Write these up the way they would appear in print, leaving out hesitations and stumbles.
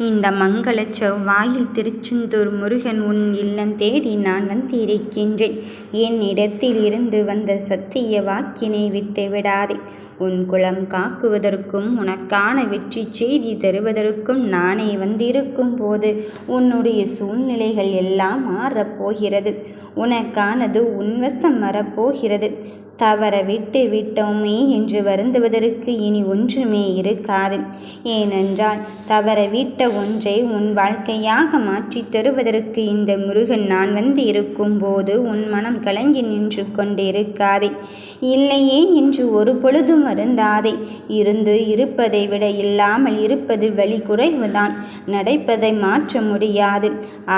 இந்த மங்களச் செவ்வாயில் திருச்செந்தூர் முருகன் உன் இல்லம் தேடி நான் வந்திருக்கின்றேன். என்னிடத்தில் இருந்து வந்த சத்திய வாக்கினை விட்டு விடாதே. உன் குலம் காக்குவதற்கும் உனக்கான வெற்றி செய்தி தருவதற்கும் நானே வந்திருக்கும் போது உன்னுடைய சூழ்நிலைகள் எல்லாம் மாறப்போகிறது. உனக்கானது உன்வசம் வரப்போகிறது. தவற விட்டு விட்டோமே என்று வருந்துவதற்கு இனி ஒன்றுமே இருக்காது. ஏனென்றால் தவற விட்ட ஒன்றை உன் வாழ்க்கையாக மாற்றித் தருவதற்கு இந்த முருகன் நான் வந்து இருக்கும் போது உன் மனம் கலங்கி நின்று கொண்டிருக்காதே. இல்லையே என்று ஒரு பொழுதும் வருந்தாதே. இருந்து இருப்பதை விட இல்லாமல் இருப்பது வலி குறைவுதான். நடப்பதை மாற்ற முடியாது,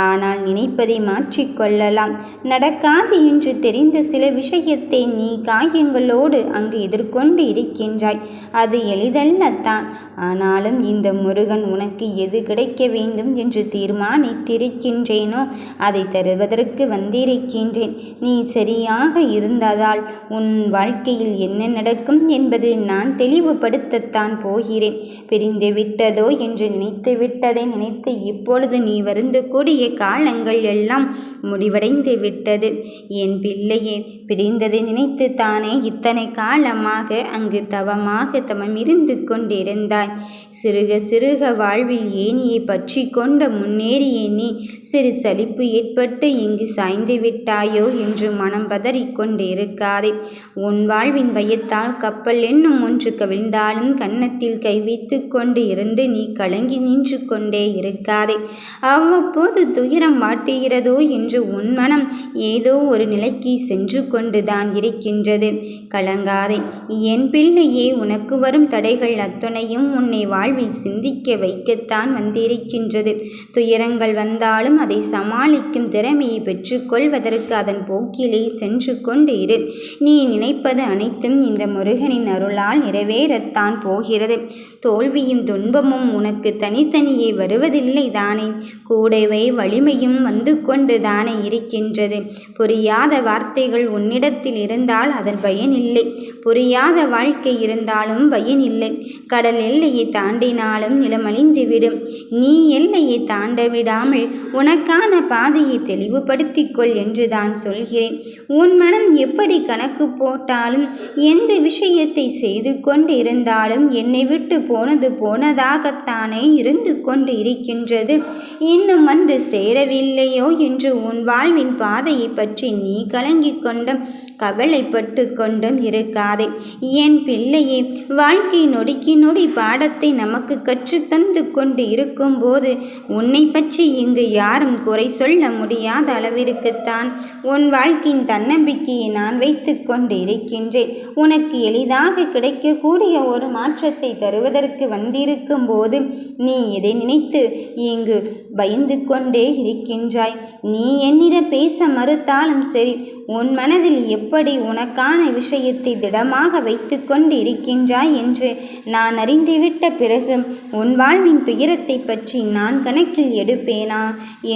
ஆனால் நினைப்பதை மாற்றிக்கொள்ளலாம். நடக்காது என்று தெரிந்த சில விஷயத்தை நீ காயங்களோடு அங்கு எதிர்கொண்டு இருக்கின்றாய். அது எளிதல்லத்தான். ஆனாலும் இந்த முருகன் உனக்கு எது கிடைக்க வேண்டும் என்று தீர்மானித்திருக்கின்றேனோ அதை தருவதற்கு வந்திருக்கின்றேன். நீ சரியாக இருந்ததால் உன் வாழ்க்கையில் என்ன நடக்கும் என்பது நான் தெளிவுபடுத்தத்தான் போகிறேன். பிரிந்து விட்டதோ என்று நினைத்து விட்டதை நினைத்து இப்பொழுது நீ வருந்தக்கூடிய காலங்கள் எல்லாம் முடிவடைந்து விட்டது. என் பிள்ளையே, பிரிந்ததை நினைத்து தானே இத்தனை காலமாக அங்கு தவம் இருந்து கொண்டிருந்தாய். சிறுக சிறுக வாழ்வில் ஏணியை பற்றி கொண்ட முன்னேறிய நீ சிறு சலிப்பு ஏற்பட்டு இங்கு சாய்ந்து விட்டாயோ என்று மனம் பதறிக்கொண்டு இருக்காதே. உன் வாழ்வின் பயத்தால் கப்பல் என்னும் ஒன்று கவிழ்ந்தாலும் கன்னத்தில் கை வைத்து கொண்டு இருந்து நீ கலங்கி நின்று கொண்டே இருக்காதே. அவ்வப்போது துயரம் வாட்டுகிறதோ என்று உன் மனம் ஏதோ ஒரு நிலைக்கு சென்று கொண்டுதான் இருக்கின்றது. கலங்காதே என் பிள்ளையே. உனக்கு வரும் தடைகள் அத்துணையும் உன்னை வாழ்வில் சிந்திக்க வைக்கத்தான் வந்திருக்கின்றது. துயரங்கள் வந்தாலும் அதை சமாளிக்கும் திறமையை பெற்றுக்கொள்வதற்கு அதன் போக்கிலே சென்று கொண்டு இரு. நீ நினைப்பது அனைத்தும் இந்த முருகனின் அருளால் நிறைவேறத்தான் போகிறது. தோல்வியும் துன்பமும் உனக்கு தனித்தனியே வருவதில்லை தானே, கூடவே வலிமையும் வந்து கொண்டு தானே இருக்கின்றது. புரியாத வார்த்தைகள் உன்னிடத்தில் இருந்தால் அதில் பயனில்லை. புரியாத வாழ்க்கை இருந்தாலும் பயனில்லை. கடல் எல்லையை தாண்டினாலும் நிலமழிந்துவிடும். நீ எல்லையை தாண்ட விடாமல் உனக்கான பாதையை தெளிவுபடுத்திக்கொள் என்று தான் சொல்கிறேன். உன் மனம் எப்படி கணக்கு போட்டாலும் எந்த விஷயத்தை செய்து கொண்டு இருந்தாலும் என்னை விட்டு போனது போனதாகத்தானே இருந்து கொண்டு இருக்கின்றது. இன்னும் வந்து சேரவில்லையோ என்று உன் வாழ்வின் பாதையை பற்றி நீ கலங்கிக் கொண்டும் கவலைப்பட்டு கொண்டும் இருக்காதே. என் பிள்ளையே, வாழ்க்கை நொடிக்கு நொடி பாடத்தை நமக்கு கற்றுத்தந்து கொண்டு இருக்கும் போது உன்னை பற்றி இங்கு யாரும் குறை சொல்ல முடியாத அளவிற்குத்தான் உன் வாழ்க்கையின் தன்னம்பிக்கையை நான் வைத்து கொண்டு இருக்கின்றேன். உனக்கு எளிதாக கிடைக்கக்கூடிய ஒரு மாற்றத்தை தருவதற்கு வந்திருக்கும் போது நீ எதை நினைத்து இங்கு பயந்து கொண்டே இருக்கின்றாய்? நீ என்னிடம் பேச மறுத்தாலும் சரி, உன் மனதில் எப்படி உனக்கான விஷயத்தை திடமாக வைத்து கொண்டு இருக்கின்றாய் என்று நான் அறிந்துவிட்ட பிறகு உன் வாழ்வின் துயரத்தை பற்றி நான் கணக்கில் எடுப்பேனா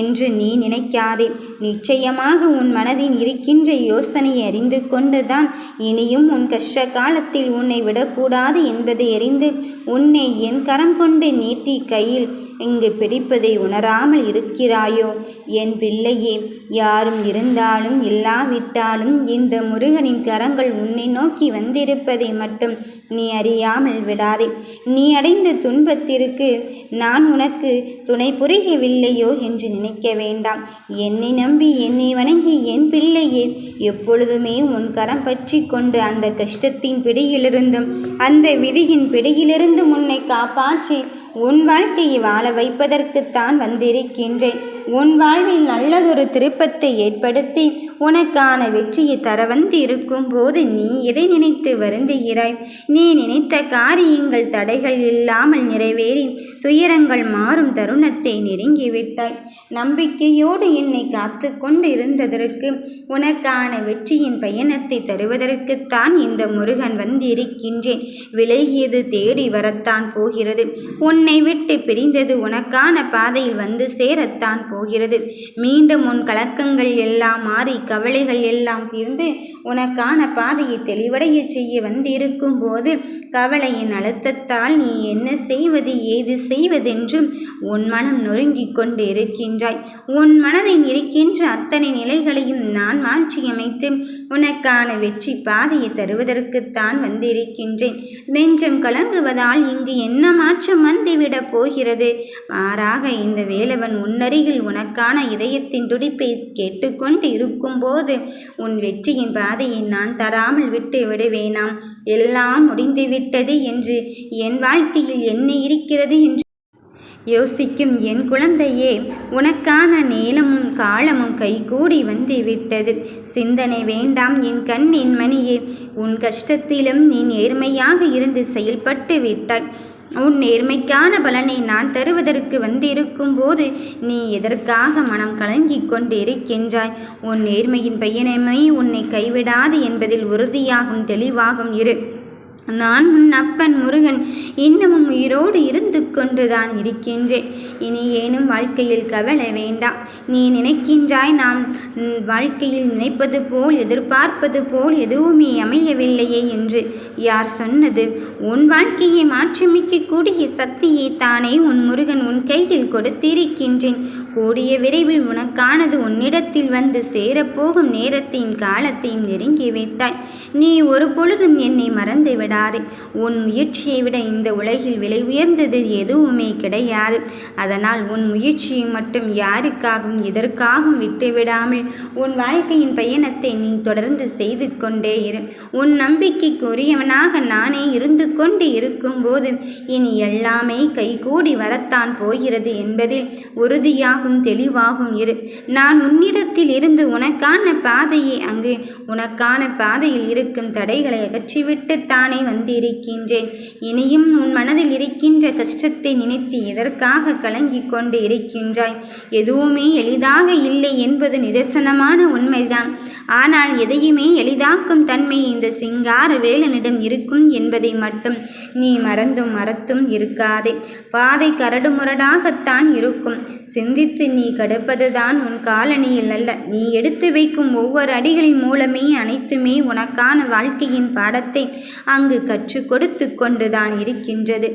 என்று நீ நினைக்காதே. நிச்சயமாக உன் மனதில் இருக்கின்ற யோசனையை அறிந்து கொண்டுதான் இனியும் உன் கஷ்ட காலத்தில் உன்னை விடக்கூடாது என்பதை அறிந்து உன்னை என் கரம் கொண்டு நீட்டி கையில் இங்கு பிடிப்பதை உணராமல் இருக்கிறாயோ? என் பிள்ளையே, யாரும் இருந்தாலும் இல்லாவிட்டாலும் இந்த முருகனின் கரங்கள் உன்னை நோக்கி வந்திருப்பதை மட்டும் நீ அறியாமல் விடாதே. நீ அடைந்த துன்பத்திற்கு நான் உனக்கு துணை புரியவில்லையோ என்று நினைக்க வேண்டாம். என்னை நம்பி என்னை வணங்கி என் பிள்ளையே, எப்பொழுதுமே உன் கரம் பற்றி கொண்டு அந்த கஷ்டத்தின் பிடியிலிருந்தும் அந்த விதியின் பிடியிலிருந்தும் உன்னை காப்பாற்றி உன் வாழ்க்கையை வாழ வைப்பதற்குத்தான் வந்திருக்கின்றேன். உன் வாழ்வில் நல்லதொரு திருப்பத்தை ஏற்படுத்தி உனக்கான வெற்றியை தர வந்து இருக்கும் போது நீ எதை நினைத்து வருந்துகிறாய்? நீ நினைத்த காரியங்கள் தடைகள் இல்லாமல் நிறைவேறி துயரங்கள் மாறும் தருணத்தை நெருங்கிவிட்டாய். நம்பிக்கையோடு என்னை காத்து கொண்டு இருந்ததற்கு உனக்கான வெற்றியின் பயணத்தை தருவதற்குத்தான் இந்த முருகன் வந்திருக்கின்றேன். விலகியது தேடி வரத்தான் போகிறது. உன்னை விட்டு பிரிந்தது உனக்கான பாதையில் வந்து சேரத்தான் போகிறது. மீண்டும் உன் கலக்கங்கள் எல்லாம் மாறி கவலைகள் எல்லாம் தீர்ந்து உனக்கான பாதையை தெளிவடைய செய்ய வந்திருக்கும் போது கவலையின் அழுத்தத்தால் நீ என்ன செய்வது ஏது செய்வதென்றும் உன் மனம் நொறுங்கிக் கொண்டு இருக்கின்றாய். உன் மனதில் இருக்கின்ற அத்தனை நிலைகளையும் நான் மாற்றியமைத்து உனக்கான வெற்றி பாதையை தருவதற்குத்தான் வந்திருக்கின்றேன். நெஞ்சம் கலங்குவதால் இங்கு என்ன மாற்றம் வந்துவிடப் போகிறது? மாறாக இந்த வேலவன் உன்னருகில் உனக்கான இதயத்தின் துடிப்பை கேட்டுக்கொண்டு இருக்கும்போது உன் வெற்றியின் பாதையை நான் தராமல் விட்டு விடுவேனாம்? எல்லாம் முடிந்துவிட்டது என்று என் வாழ்க்கையில் என்ன இருக்கிறது என்று யோசிக்கும் என் குழந்தையே, உனக்கான நேரமும் காலமும் கைகூடி வந்து விட்டது. சிந்தனை வேண்டாம் என் கண்ணின் மணியே. உன் கஷ்டத்திலும் நீ நேர்மையாக இருந்து செயல்பட்டு விட்டாய். உன் நேர்மைக்கான பலனை நான் தருவதற்கு வந்திருக்கும் போது நீ எதற்காக மனம் கலங்கிக் கொண்டு இருக்கின்றாய்? உன் நேர்மையின் பயணமே உன்னை கைவிடாது என்பதில் உறுதியாகும் தெளிவாகும் இரு. நான் உன் அப்பன் முருகன் இன்னமும் உயிரோடு இருந்து கொண்டுதான் இருக்கின்றேன். இனி ஏனும் வாழ்க்கையில் கவலை வேண்டாம். நீ நினைக்கின்றாய் நாம் வாழ்க்கையில் நினைப்பது போல் எதிர்பார்ப்பது போல் எதுவுமே அமையவில்லையே என்று. யார் சொன்னது? உன் வாழ்க்கையை மாற்றியமைக்கக்கூடிய சக்தியை தானே உன் முருகன் உன் கையில் கொடுத்திருக்கின்றேன். கூடிய விரைவில் உனக்கானது உன்னிடத்தில் வந்து சேரப்போகும் நேரத்தையும் காலத்தையும் நெருங்கிவிட்டாய். நீ ஒரு பொழுதும் என்னை மறந்து விடாதே. உன் முயற்சியை விட இந்த உலகில் விலை உயர்ந்தது எதுவுமே கிடையாது. அதனால் உன் முயற்சியை மட்டும் யாருக்காகவும் எதற்காகவும் விட்டுவிடாமல் உன் வாழ்க்கையின் பயணத்தை நீ தொடர்ந்து செய்து கொண்டே இரு. உன் நம்பிக்கைக்குரியவனாக நானே இருந்து கொண்டு இருக்கும்போது இனி எல்லாமே கைகூடி வரத்தான் போகிறது என்பதில் உறுதியாகும் தெளிவாகும் இரு. நான் உன்னிடத்தில் இருந்து உனக்கான பாதையை அங்கு உனக்கான பாதையில் இருக்கும் தடைகளை அகற்றிவிட்டு தானே வந்திருக்கின்றேன். இனியும் உன் மனதில் இருக்கின்ற கஷ்டத்தை நினைத்து எதற்காக கலங்கிக் கொண்டு இருக்கின்றாய்? எதுவுமே எளிதாக இல்லை என்பது நிதர்சனமான உண்மைதான். ஆனால் எதையுமே எளிதாக்கும் தன்மை இந்த சிங்கார வேலனிடம் இருக்கும் என்பதை மட்டும் நீ மறத்தும் இருக்காதே. பாதை கரடுமுரடாகத்தான் இருக்கும். சிந்தித்து நீ கடப்பதுதான் உன் காலணியில் அல்ல. நீ எடுத்து வைக்கும் ஒவ்வொரு அடிகளின் மூலமே அனைத்துமே உனக்கான வாழ்க்கையின் பாடத்தை அங்கு கற்றுக் கொடுத்து கொண்டுதான் இருக்கின்றது.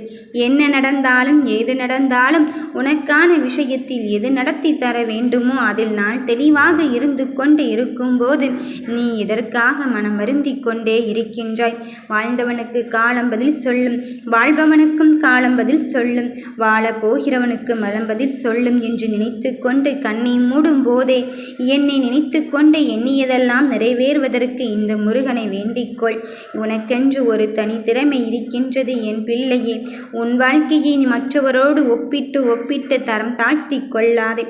என்ன நடந்தாலும் ஏது நடந்தாலும் உனக்கான விஷயத்தில் எது நடத்தி தர வேண்டுமோ அதில் நான் தெளிவாக இருந்து கொண்டு இருக்கும்போது நீ இதற்காக மனம் வருந்தி கொண்டே இருக்கின்றாய். வாழ்ந்தவனுக்கு காலம் பதில் சொல்லும், வாழ்பவனுக்கும் காலம் பதில் சொல்லும், வாழ போகிறவனுக்கு மலம் பதில் சொல்லும் என்று நினைத்து கொண்டு கண்ணை மூடும் போதே என்னை நினைத்து கொண்டு எண்ணியதெல்லாம் நிறைவேறுவதற்கு இந்த முருகனை வேண்டிக்கொள். உனக்கென்று ஒரு தனி திறமை இருக்கின்றது என் பிள்ளையே. உன் வாழ்க்கையை மற்றவரோடு ஒப்பிட்டு தரம் தாழ்த்தி கொள்ளாதே.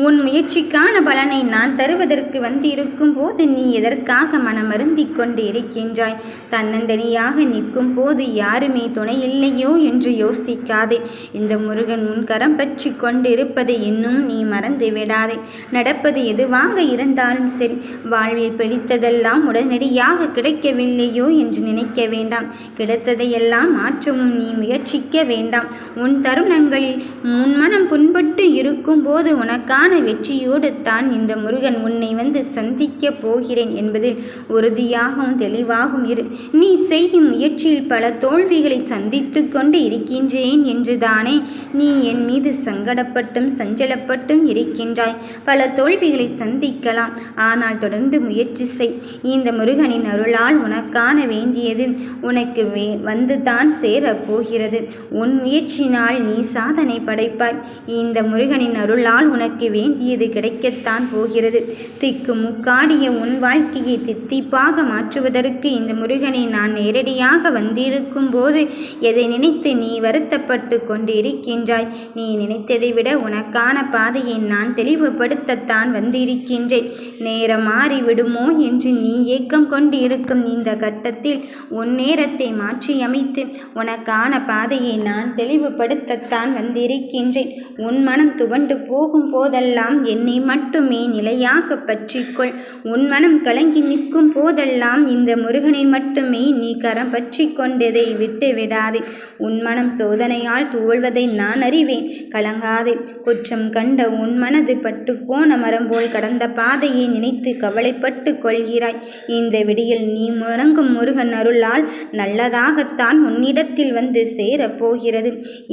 உன் முயற்சிக்கான பலனை நான் தருவதற்கு வந்திருக்கும் போது நீ எதற்காக மனமருந்தி கொண்டு இருக்கின்றாய்? தன்னந்தனியாக நிற்கும் போது யாருமே துணை இல்லையோ என்று யோசிக்காதே. இந்த முருகன் உன் கரம் பற்றி கொண்டு இருப்பதை இன்னும் நீ மறந்து விடாதே. நடப்பது எதுவாக இருந்தாலும் சரி, வாழ்வில் பிடித்ததெல்லாம் உடனடியாக கிடைக்கவில்லையோ என்று நினைக்க வேண்டாம். கிடைத்ததையெல்லாம் மாற்றவும் நீ முயற்சிக்க வேண்டாம். உன் தருணங்களில் உன் மனம் புண்பட்டு இருக்கும் போது உனக்கான வெற்றியோடு தான் இந்த முருகன் உன்னை வந்து சந்திக்கப் போகிறேன் என்பதில் உறுதியாகவும் தெளிவாகவும் இரு. நீ செய்யும் முயற்சியில் பல தோல்விகளை சந்தித்து கொண்டு இருக்கின்றேன் என்றுதானே நீ என் மீது சங்கடப்பட்டும் சஞ்சலப்பட்டும் இருக்கின்றாய். பல தோல்விகளை சந்திக்கலாம், ஆனால் தொடர்ந்து முயற்சி செய். இந்த முருகனின் அருளால் உனக்கான வேண்டியது உனக்கு வந்து தான் சேரப்போகிறது. உன் முயற்சினால் நீ சாதனை படைப்பாய். இந்த முருகனின் அருளால் உனக்கு வேண்டியது கிடைக்கத்தான் போகிறது. திக்கு முக்காடிய உன் வாழ்க்கையை தித்திப்பாக மாற்றுவதற்கு இந்த முருகனை நான் நேரடியாக வந்திருக்கும் போது எதை நினைத்து நீ வருத்தப்பட்டு கொண்டு இருக்கின்றாய்? நீ நினைத்ததை விட உனக்கான பாதையை நான் தெளிவுபடுத்தத்தான் வந்திருக்கின்றேன். நேரம் மாறிவிடுமோ என்று நீ ஏக்கம் கொண்டு இருக்கும் இந்த கட்டத்தில் உன் நேரத்தை மாற்றியமைத்து உனக்கான பாதையை நான் தெளிவுபடுத்தத்தான் வந்திருக்கின்றேன். உன் மனம் துவண்டு போகும் போதெல்லாம் போதெல்லாம் என்னை மட்டுமே நிலையாக பற்றிக்கொள். உன் மனம் கலங்கி நிற்கும் போதெல்லாம் இந்த முருகனை மட்டுமே நீ கரம் பற்றி கொண்டதை விட்டு விடாதே. உன் மனம் சோதனையால் தோல்வதை நான் அறிவேன், கலங்காதே. குற்றம் கண்ட உன் மனது பட்டு போன மரம் போல் கடந்த பாதையை நினைத்து கவலைப்பட்டு கொள்கிறாய். இந்த விடியில் நீ முழங்கும் முருகன் அருளால் நல்லதாகத்தான் உன்னிடத்தில் வந்து சேரப்போகிறது.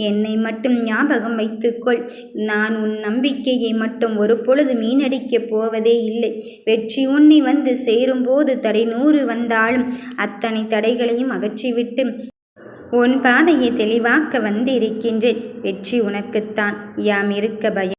என்னை மட்டும் ஞாபகம் வைத்துக்கொள். நான் உன் நம்பிக்கையை மட்டும் ஒரு பொழுது மீனடிக்கப் போவதே இல்லை. வெற்றி உன்னை வந்து சேரும்போது தடை 100 வந்தாலும் அத்தனை தடைகளையும் அகற்றிவிட்டு உன் பாதையை தெளிவாக்க வந்திருக்கின்றேன். வெற்றி உனக்குத்தான். யாம் இருக்க பயம்